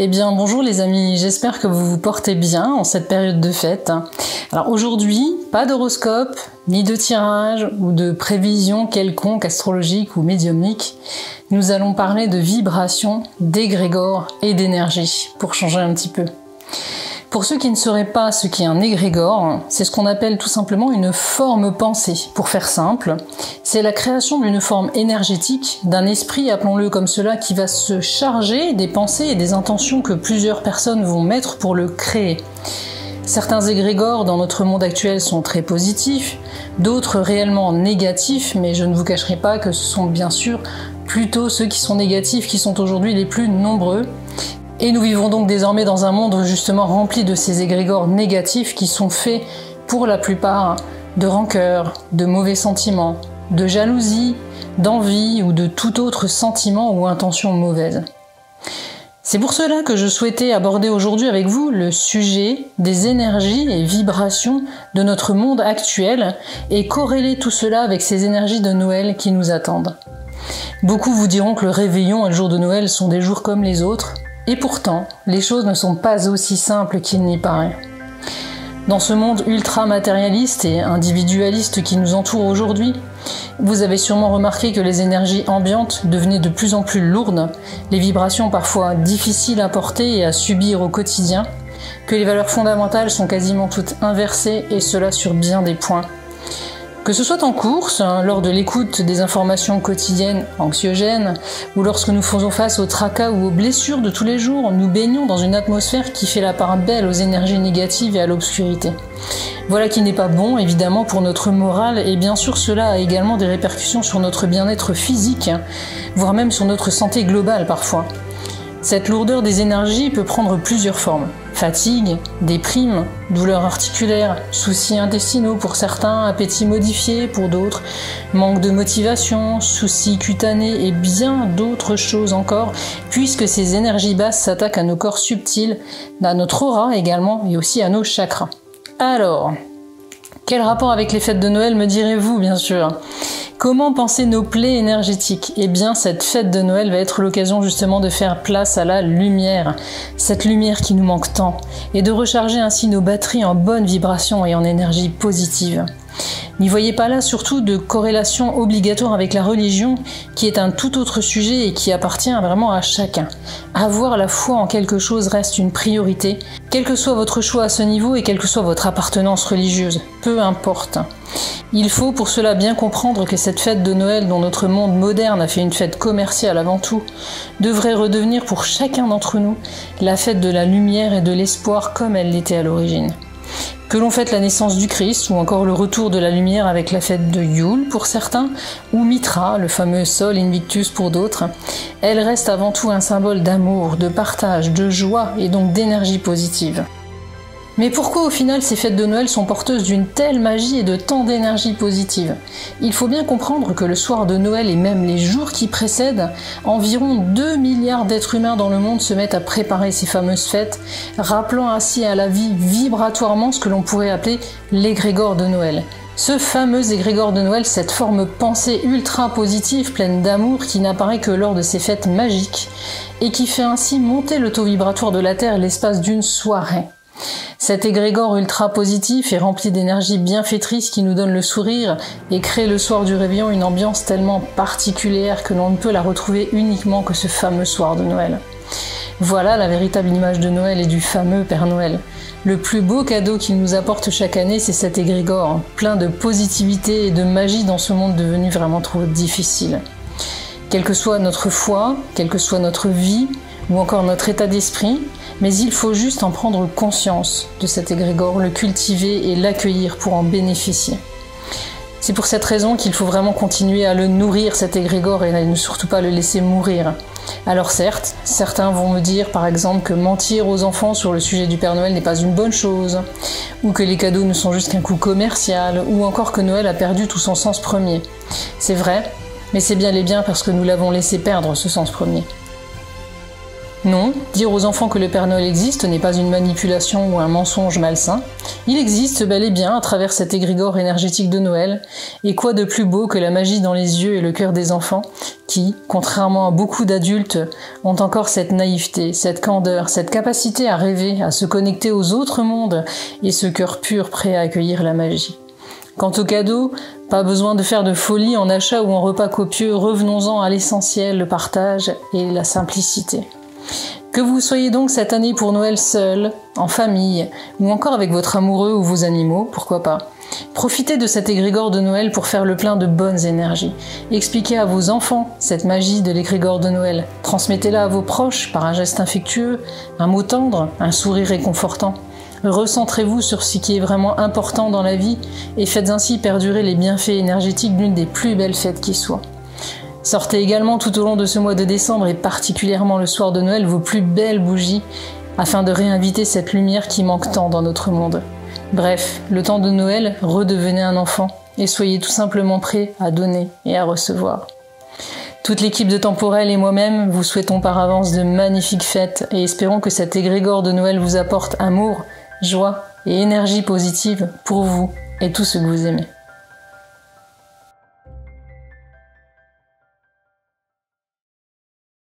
Eh bien bonjour les amis, j'espère que vous vous portez bien en cette période de fête. Alors aujourd'hui, pas d'horoscope, ni de tirage ou de prévision quelconque astrologique ou médiumnique. Nous allons parler de vibration, d'égrégore et d'énergie, pour changer un petit peu. Pour ceux qui ne sauraient pas ce qu'est un égrégore, c'est ce qu'on appelle tout simplement une forme pensée. Pour faire simple, c'est la création d'une forme énergétique, d'un esprit, appelons-le comme cela, qui va se charger des pensées et des intentions que plusieurs personnes vont mettre pour le créer. Certains égrégores dans notre monde actuel sont très positifs, d'autres réellement négatifs, mais je ne vous cacherai pas que ce sont bien sûr plutôt ceux qui sont négatifs qui sont aujourd'hui les plus nombreux. Et nous vivons donc désormais dans un monde justement rempli de ces égrégores négatifs qui sont faits pour la plupart de rancœur, de mauvais sentiments, de jalousie, d'envie ou de tout autre sentiment ou intention mauvaise. C'est pour cela que je souhaitais aborder aujourd'hui avec vous le sujet des énergies et vibrations de notre monde actuel et corréler tout cela avec ces énergies de Noël qui nous attendent. Beaucoup vous diront que le réveillon et le jour de Noël sont des jours comme les autres. Et pourtant, les choses ne sont pas aussi simples qu'il n'y paraît. Dans ce monde ultra-matérialiste et individualiste qui nous entoure aujourd'hui, vous avez sûrement remarqué que les énergies ambiantes devenaient de plus en plus lourdes, les vibrations parfois difficiles à porter et à subir au quotidien, que les valeurs fondamentales sont quasiment toutes inversées et cela sur bien des points. Que ce soit en course, lors de l'écoute des informations quotidiennes anxiogènes, ou lorsque nous faisons face aux tracas ou aux blessures de tous les jours, nous baignons dans une atmosphère qui fait la part belle aux énergies négatives et à l'obscurité. Voilà qui n'est pas bon, évidemment, pour notre morale, et bien sûr cela a également des répercussions sur notre bien-être physique, voire même sur notre santé globale parfois. Cette lourdeur des énergies peut prendre plusieurs formes. Fatigue, déprime, douleurs articulaires, soucis intestinaux pour certains, appétit modifié pour d'autres, manque de motivation, soucis cutanés et bien d'autres choses encore, puisque ces énergies basses s'attaquent à nos corps subtils, à notre aura également et aussi à nos chakras. Alors, quel rapport avec les fêtes de Noël me direz-vous bien sûr ? Comment penser nos plaies énergétiques ? Eh bien, cette fête de Noël va être l'occasion justement de faire place à la lumière, cette lumière qui nous manque tant, et de recharger ainsi nos batteries en bonne vibration et en énergie positive. N'y voyez pas là surtout de corrélation obligatoire avec la religion, qui est un tout autre sujet et qui appartient vraiment à chacun. Avoir la foi en quelque chose reste une priorité, quel que soit votre choix à ce niveau et quelle que soit votre appartenance religieuse, peu importe. Il faut pour cela bien comprendre que cette fête de Noël, dont notre monde moderne a fait une fête commerciale avant tout, devrait redevenir pour chacun d'entre nous la fête de la lumière et de l'espoir comme elle l'était à l'origine. Que l'on fête la naissance du Christ ou encore le retour de la lumière avec la fête de Yule pour certains, ou Mitra, le fameux Sol Invictus pour d'autres, elle reste avant tout un symbole d'amour, de partage, de joie et donc d'énergie positive. Mais pourquoi au final ces fêtes de Noël sont porteuses d'une telle magie et de tant d'énergie positive ? Il faut bien comprendre que le soir de Noël et même les jours qui précèdent, environ 2 milliards d'êtres humains dans le monde se mettent à préparer ces fameuses fêtes, rappelant ainsi à la vie vibratoirement ce que l'on pourrait appeler l'égrégore de Noël. Ce fameux égrégore de Noël, cette forme pensée ultra positive, pleine d'amour, qui n'apparaît que lors de ces fêtes magiques, et qui fait ainsi monter le taux vibratoire de la Terre l'espace d'une soirée. Cet égrégore ultra positif est rempli d'énergie bienfaitrice qui nous donne le sourire et crée le soir du réveillon une ambiance tellement particulière que l'on ne peut la retrouver uniquement que ce fameux soir de Noël. Voilà la véritable image de Noël et du fameux Père Noël. Le plus beau cadeau qu'il nous apporte chaque année, c'est cet égrégore, plein de positivité et de magie dans ce monde devenu vraiment trop difficile. Quelle que soit notre foi, quelle que soit notre vie, ou encore notre état d'esprit, mais il faut juste en prendre conscience de cet égrégore, le cultiver et l'accueillir pour en bénéficier. C'est pour cette raison qu'il faut vraiment continuer à le nourrir, cet égrégore, et ne surtout pas le laisser mourir. Alors certes, certains vont me dire par exemple que mentir aux enfants sur le sujet du Père Noël n'est pas une bonne chose, ou que les cadeaux ne sont juste qu'un coup commercial, ou encore que Noël a perdu tout son sens premier. C'est vrai, mais c'est bien les biens parce que nous l'avons laissé perdre ce sens premier. Non, dire aux enfants que le Père Noël existe n'est pas une manipulation ou un mensonge malsain. Il existe bel et bien à travers cet égrégore énergétique de Noël, et quoi de plus beau que la magie dans les yeux et le cœur des enfants qui, contrairement à beaucoup d'adultes, ont encore cette naïveté, cette candeur, cette capacité à rêver, à se connecter aux autres mondes et ce cœur pur prêt à accueillir la magie. Quant aux cadeaux, pas besoin de faire de folie en achat ou en repas copieux, revenons-en à l'essentiel, le partage et la simplicité. Que vous soyez donc cette année pour Noël seul, en famille, ou encore avec votre amoureux ou vos animaux, pourquoi pas. Profitez de cet égrégore de Noël pour faire le plein de bonnes énergies. Expliquez à vos enfants cette magie de l'égrégore de Noël. Transmettez-la à vos proches par un geste affectueux, un mot tendre, un sourire réconfortant. Recentrez-vous sur ce qui est vraiment important dans la vie et faites ainsi perdurer les bienfaits énergétiques d'une des plus belles fêtes qui soit. Sortez également tout au long de ce mois de décembre et particulièrement le soir de Noël vos plus belles bougies afin de réinviter cette lumière qui manque tant dans notre monde. Bref, le temps de Noël, redevenez un enfant et soyez tout simplement prêts à donner et à recevoir. Toute l'équipe de Temporel et moi-même vous souhaitons par avance de magnifiques fêtes et espérons que cet égrégore de Noël vous apporte amour, joie et énergie positive pour vous et tout ce que vous aimez.